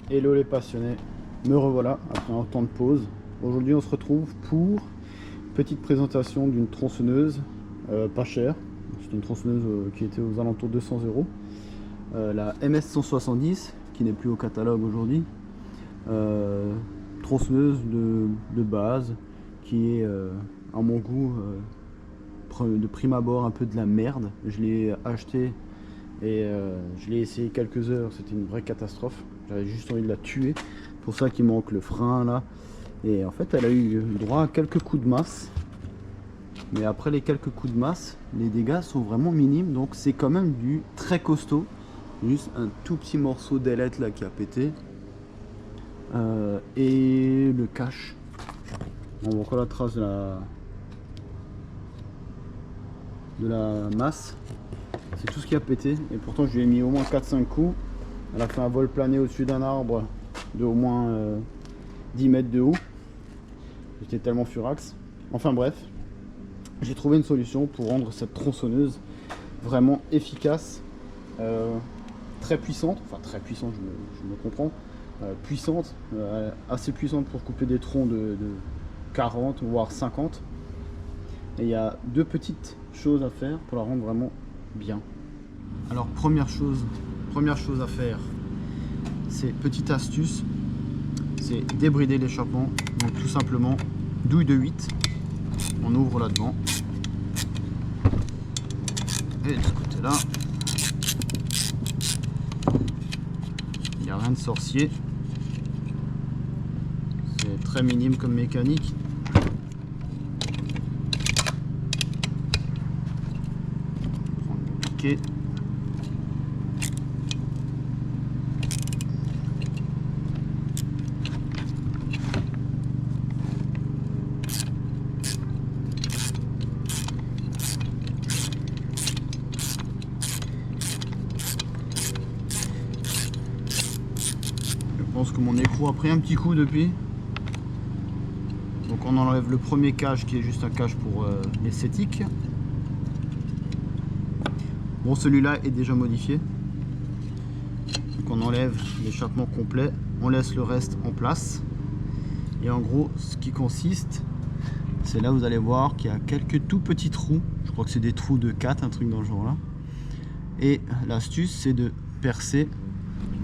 Hello les passionnés, me revoilà après un temps de pause. Aujourd'hui on se retrouve pour une petite présentation d'une tronçonneuse pas chère. C'est une tronçonneuse qui était aux alentours de 200 euros. La MS170 qui n'est plus au catalogue aujourd'hui. Tronçonneuse de base qui est à mon goût de prime abord un peu de la merde. Je l'ai acheté et je l'ai essayé quelques heures, c'était une vraie catastrophe. J'avais juste envie de la tuer. Pour ça qu'il manque le frein là. Et en fait elle a eu droit à quelques coups de masse. Mais après les quelques coups de masse, les dégâts sont vraiment minimes. Donc c'est quand même du très costaud. Juste un tout petit morceau d'ailette là qui a pété. Et le cache. On voit encore la trace de la masse. C'est tout ce qui a pété. Et pourtant je lui ai mis au moins 4-5 coups. Elle a fait un vol plané au-dessus d'un arbre de au moins 10 mètres de haut. J'étais tellement furax. Enfin bref, j'ai trouvé une solution pour rendre cette tronçonneuse vraiment efficace, très puissante. Enfin très puissante, je me comprends. Puissante, assez puissante pour couper des troncs de 40 voire 50. Et il y a deux petites choses à faire pour la rendre vraiment bien. Alors première chose à faire, c'est petite astuce, c'est débrider l'échappement. Donc tout simplement douille de 8, on ouvre là devant et de ce côté là il n'y a rien de sorcier, c'est très minime comme mécanique. Prendre le piquet. Je pense que mon écrou a pris un petit coup depuis. Donc on enlève le premier cache qui est juste un cache pour l'esthétique. Bon, celui-là est déjà modifié. Donc on enlève l'échappement complet, on laisse le reste en place. Et en gros, ce qui consiste, c'est là vous allez voir qu'il y a quelques tout petits trous. Je crois que c'est des trous de 4, un truc dans le genre là. Et l'astuce, c'est de percer.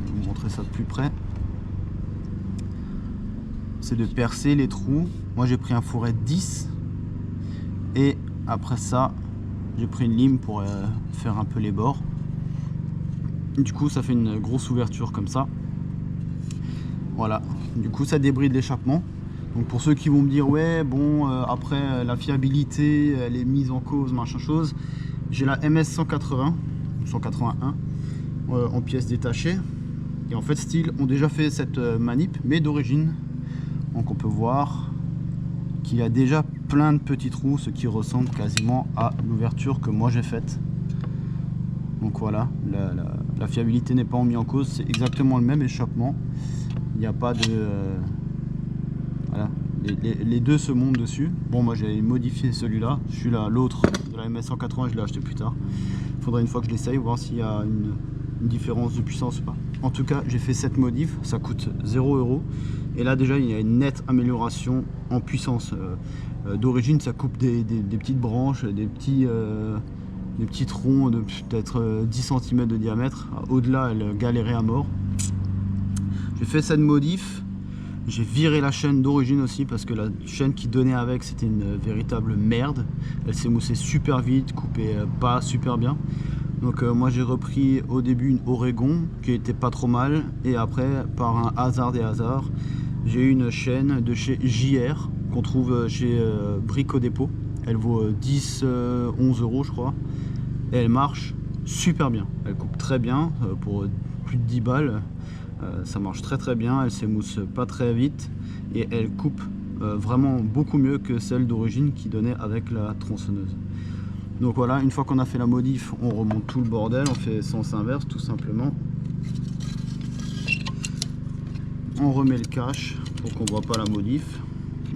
Je vais vous montrer ça de plus près. C'est de percer les trous. Moi j'ai pris un fourret 10 et après ça j'ai pris une lime pour faire un peu les bords. Du coup ça fait une grosse ouverture comme ça. Voilà, du coup ça débride l'échappement. Donc pour ceux qui vont me dire ouais bon après la fiabilité elle est mise en cause machin chose, j'ai la MS180 181 en pièces détachées et en fait Steel ont déjà fait cette manip mais d'origine. Donc on peut voir qu'il y a déjà plein de petits trous, ce qui ressemble quasiment à l'ouverture que moi j'ai faite. Donc voilà, la fiabilité n'est pas mis en cause, c'est exactement le même échappement. Il n'y a pas de... voilà, les deux se montent dessus. Bon, moi j'ai modifié celui-là, celui-là, l'autre de la MS180, je l'ai acheté plus tard. Il faudra une fois que je l'essaye, voir s'il y a une différence de puissance ou pas. En tout cas, j'ai fait cette modif, ça coûte 0 €. Et là déjà, il y a une nette amélioration en puissance. D'origine, ça coupe des petites branches, des petits troncs de peut-être 10 cm de diamètre. Au-delà, elle galérait à mort. J'ai fait cette modif. J'ai viré la chaîne d'origine aussi parce que la chaîne qui donnait avec, c'était une véritable merde. Elle s'émoussait super vite, coupait pas super bien. Donc moi j'ai repris au début une Oregon qui était pas trop mal et après par un hasard des hasards j'ai eu une chaîne de chez JR qu'on trouve chez Brico Dépôt. Elle vaut 10-11 € je crois et elle marche super bien. Elle coupe très bien pour plus de 10 balles. Ça marche très bien, elle s'émousse pas très vite et elle coupe vraiment beaucoup mieux que celle d'origine qui donnait avec la tronçonneuse. Donc voilà, une fois qu'on a fait la modif, on remonte tout le bordel, on fait sens inverse tout simplement. On remet le cache pour qu'on ne voit pas la modif,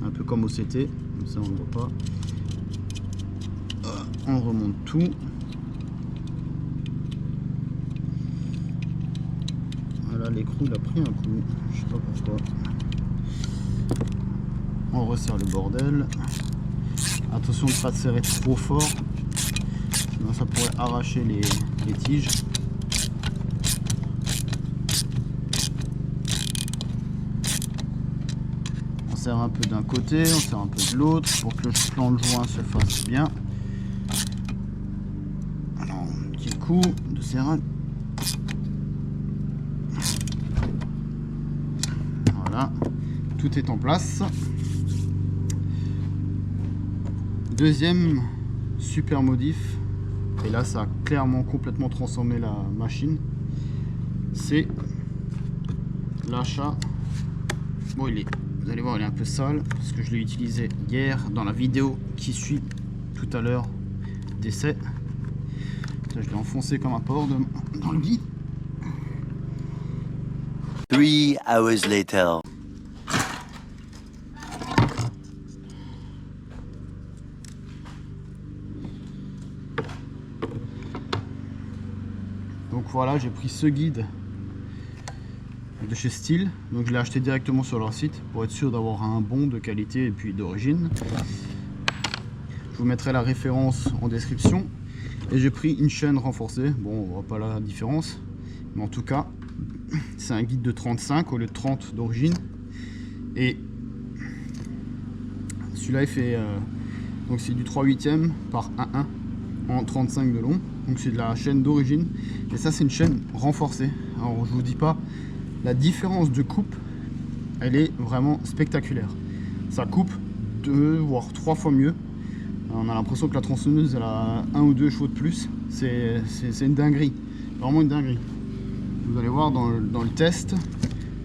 un peu comme au CT, comme ça on ne voit pas. On remonte tout. Voilà l'écrou il a pris un coup, je sais pas pourquoi. On resserre le bordel. Attention de ne pas serrer trop fort, sinon ça pourrait arracher les tiges. On serre un peu d'un côté, on serre un peu de l'autre pour que le flanc de joint se fasse bien. Alors, un petit coup de serrage. Voilà, tout est en place. Deuxième super modif, et là ça a clairement complètement transformé la machine, c'est l'achat. Bon, vous allez voir, il est un peu sale parce que je l'ai utilisé hier dans la vidéo qui suit tout à l'heure d'essai. Je l'ai enfoncé comme un porc dans le guide. 3 hours later. Donc voilà, j'ai pris ce guide de chez Stihl, donc je l'ai acheté directement sur leur site pour être sûr d'avoir un bon de qualité et puis d'origine. Je vous mettrai la référence en description. Et j'ai pris une chaîne renforcée, bon on voit pas la différence, mais en tout cas c'est un guide de 35 au lieu de 30 d'origine. Et celui-là il fait donc c'est du 3/8 par 1/1 en 35 de long, donc c'est de la chaîne d'origine, et ça c'est une chaîne renforcée. Alors je vous dis pas, la différence de coupe elle est vraiment spectaculaire, ça coupe 2 voire 3 fois mieux. On a l'impression que la tronçonneuse elle a 1 ou 2 chevaux de plus, c'est une dinguerie, vraiment une dinguerie. Vous allez voir dans le test,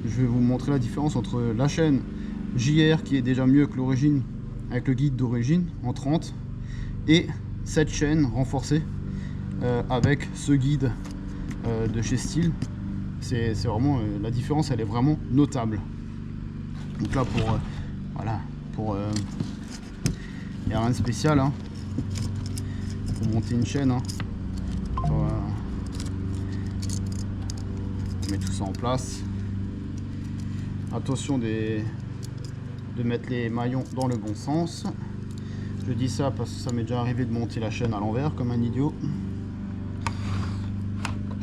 je vais vous montrer la différence entre la chaîne JR qui est déjà mieux que l'origine avec le guide d'origine en 30 et cette chaîne renforcée avec ce guide de chez Stihl. C'est vraiment la différence, elle est vraiment notable. Donc là pour voilà, pour il n'y a rien de spécial hein, pour monter une chaîne hein. On met tout ça en place. Attention de mettre les maillons dans le bon sens. Je dis ça parce que ça m'est déjà arrivé de monter la chaîne à l'envers comme un idiot.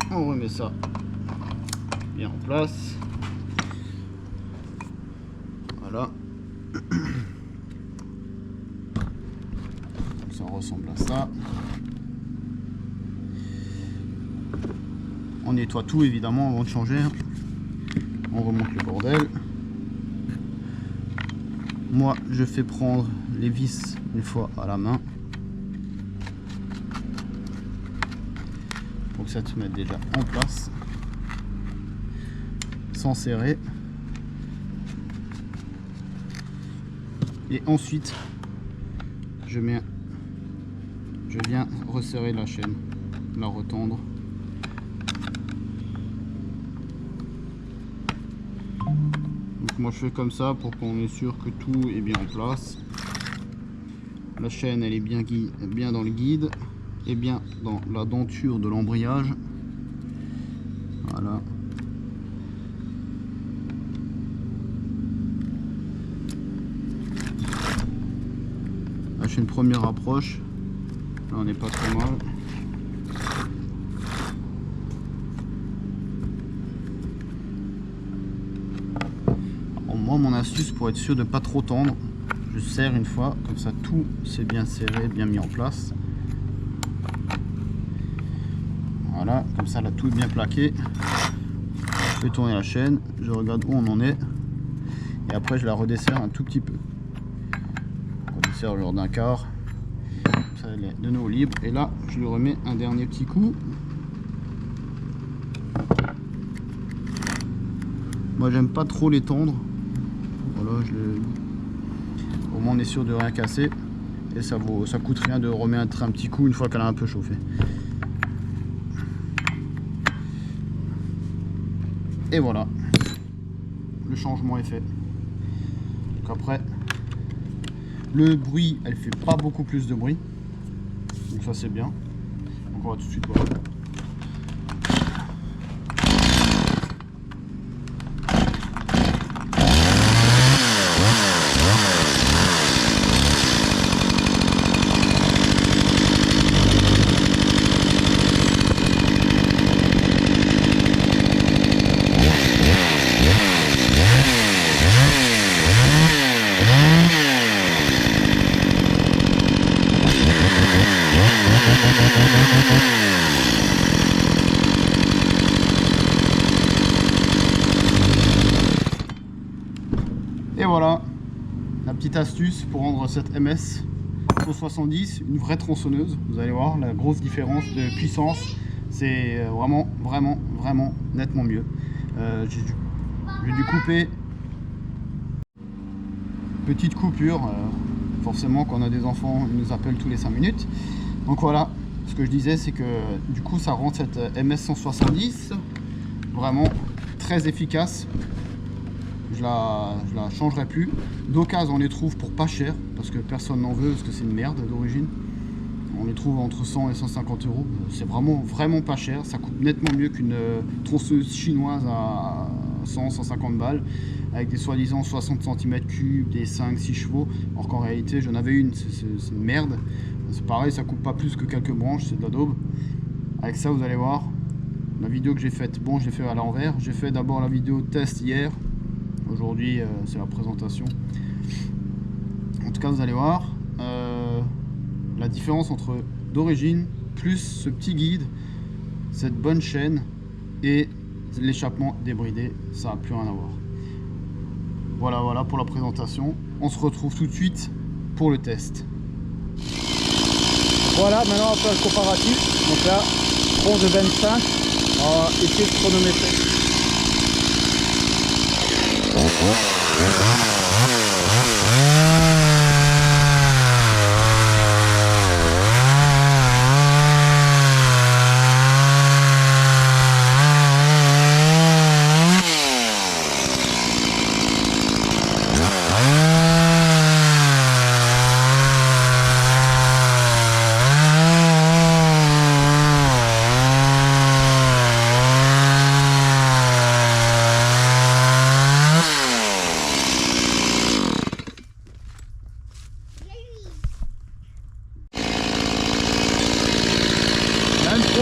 On remet ça bien en place. Voilà. Ça ressemble à ça. On nettoie tout évidemment avant de changer. On remonte le bordel. Moi je fais prendre les vis une fois à la main pour que ça se mette déjà en place sans serrer. Et ensuite je viens resserrer la chaîne, la retendre. Donc moi je fais comme ça pour qu'on est sûr que tout est bien en place. La chaîne elle est bien dans le guide et bien dans la denture de l'embrayage. Voilà. Là je fais une première approche. Là on n'est pas trop mal. Alors, moi mon astuce pour être sûr de pas trop tendre, je serre une fois, comme ça tout c'est bien serré, bien mis en place. Voilà, comme ça là tout est bien plaqué. Je fais tourner la chaîne, je regarde où on en est et après je la redesserre un tout petit peu. On redesserre genre d'un quart. Ça elle est de nouveau libre et là je lui remets un dernier petit coup. Moi j'aime pas trop les tendre. Voilà, au moins on est sûr de rien casser et ça coûte rien de remettre un petit coup une fois qu'elle a un peu chauffé. Et voilà, le changement est fait. Donc après, le bruit, elle fait pas beaucoup plus de bruit, donc ça c'est bien. Donc on va tout de suite voir. voilà la petite astuce pour rendre cette MS 170 une vraie tronçonneuse. Vous allez voir la grosse différence de puissance, c'est vraiment nettement mieux. J'ai dû couper, petite coupure, forcément quand on a des enfants ils nous appellent tous les 5 minutes. Donc voilà, ce que je disais c'est que du coup ça rend cette MS 170 vraiment très efficace. Je la changerai plus. D'occasion on les trouve pour pas cher parce que personne n'en veut, parce que c'est une merde d'origine. On les trouve entre 100 et 150 euros. C'est vraiment pas cher. Ça coûte nettement mieux qu'une tronçonneuse chinoise à 100-150 balles avec des soi-disant 60 cm3, des 5-6 chevaux. Alors qu'en réalité j'en avais une, c'est une merde. C'est pareil, ça coupe pas plus que quelques branches, c'est de la daube. Avec ça vous allez voir la vidéo que j'ai faite. Bon, je l'ai fait à l'envers. J'ai fait d'abord la vidéo test hier. Aujourd'hui c'est la présentation. En tout cas vous allez voir la différence entre d'origine plus ce petit guide, cette bonne chaîne et l'échappement débridé, ça n'a plus rien à voir. Voilà pour la présentation. On se retrouve tout de suite pour le test. Voilà, maintenant on va faire le comparatif. Donc là, tronc de 25, on va essayer de chronométrer.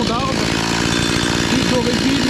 D'arbre, plus d'origine,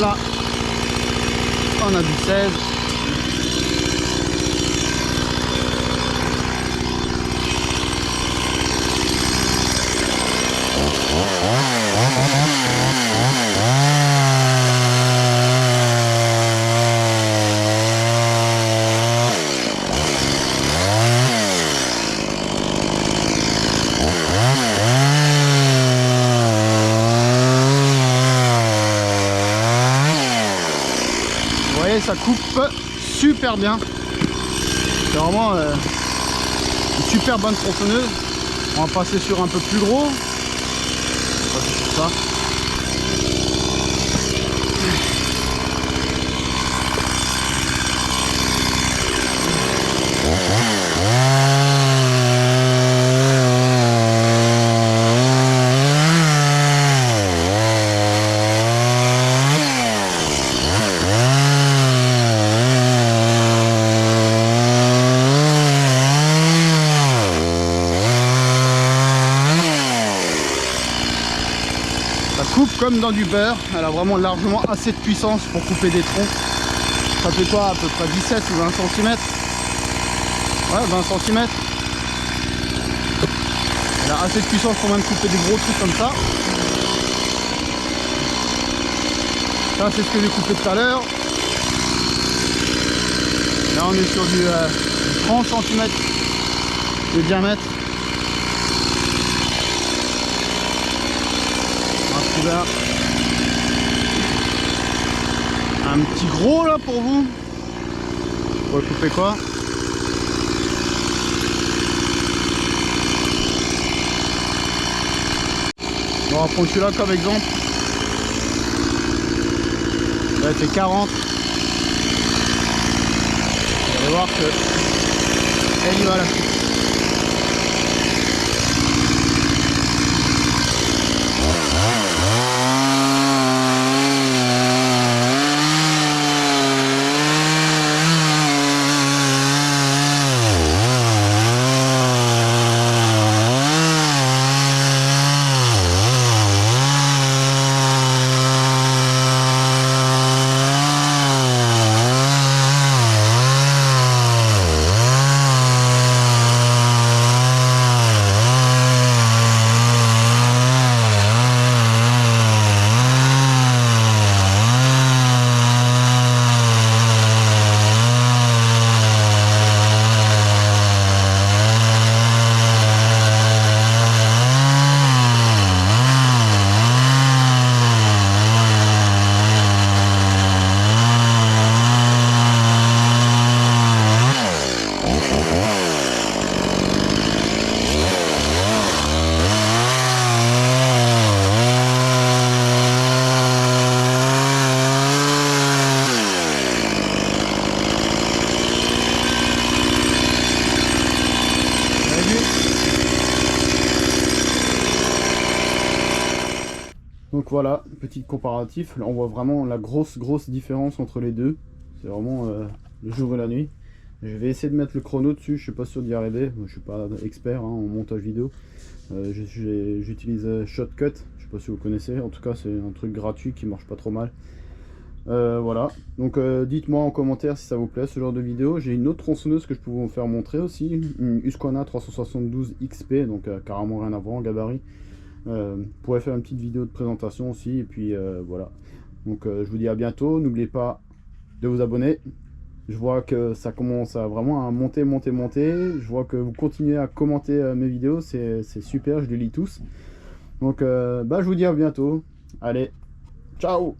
là on a du 16. Ça coupe super bien, c'est vraiment une super bonne tronçonneuse. On va passer sur un peu plus gros, on va passer sur ça. Coupe comme dans du beurre, elle a vraiment largement assez de puissance pour couper des troncs. Ça fait quoi, à peu près 17 ou 20 cm? Ouais, 20 cm. Elle a assez de puissance pour même couper des gros trucs comme ça. Ça c'est ce que j'ai coupé tout à l'heure. Là on est sur du 30 cm de diamètre. Un petit gros là pour vous. On va couper quoi? On va prendre celui-là comme exemple. Là, il fait 40. Vous allez voir que elle y va la petite. Donc voilà, petit comparatif. Là on voit vraiment la grosse différence entre les deux. C'est vraiment le jour et la nuit. Je vais essayer de mettre le chrono dessus, je suis pas sûr d'y arriver. Je suis pas expert en montage vidéo. J'utilise Shotcut, je sais pas si vous connaissez. En tout cas c'est un truc gratuit qui marche pas trop mal. Voilà, donc dites-moi en commentaire si ça vous plaît ce genre de vidéo. J'ai une autre tronçonneuse que je peux vous faire montrer aussi, une Husqvarna 372 XP, donc carrément rien à voir en gabarit. Pourrais faire une petite vidéo de présentation aussi, et puis voilà. Donc je vous dis à bientôt, n'oubliez pas de vous abonner. Je vois que ça commence à vraiment à monter. Je vois que vous continuez à commenter mes vidéos, c'est super, je les lis tous. Donc je vous dis à bientôt. Allez, ciao!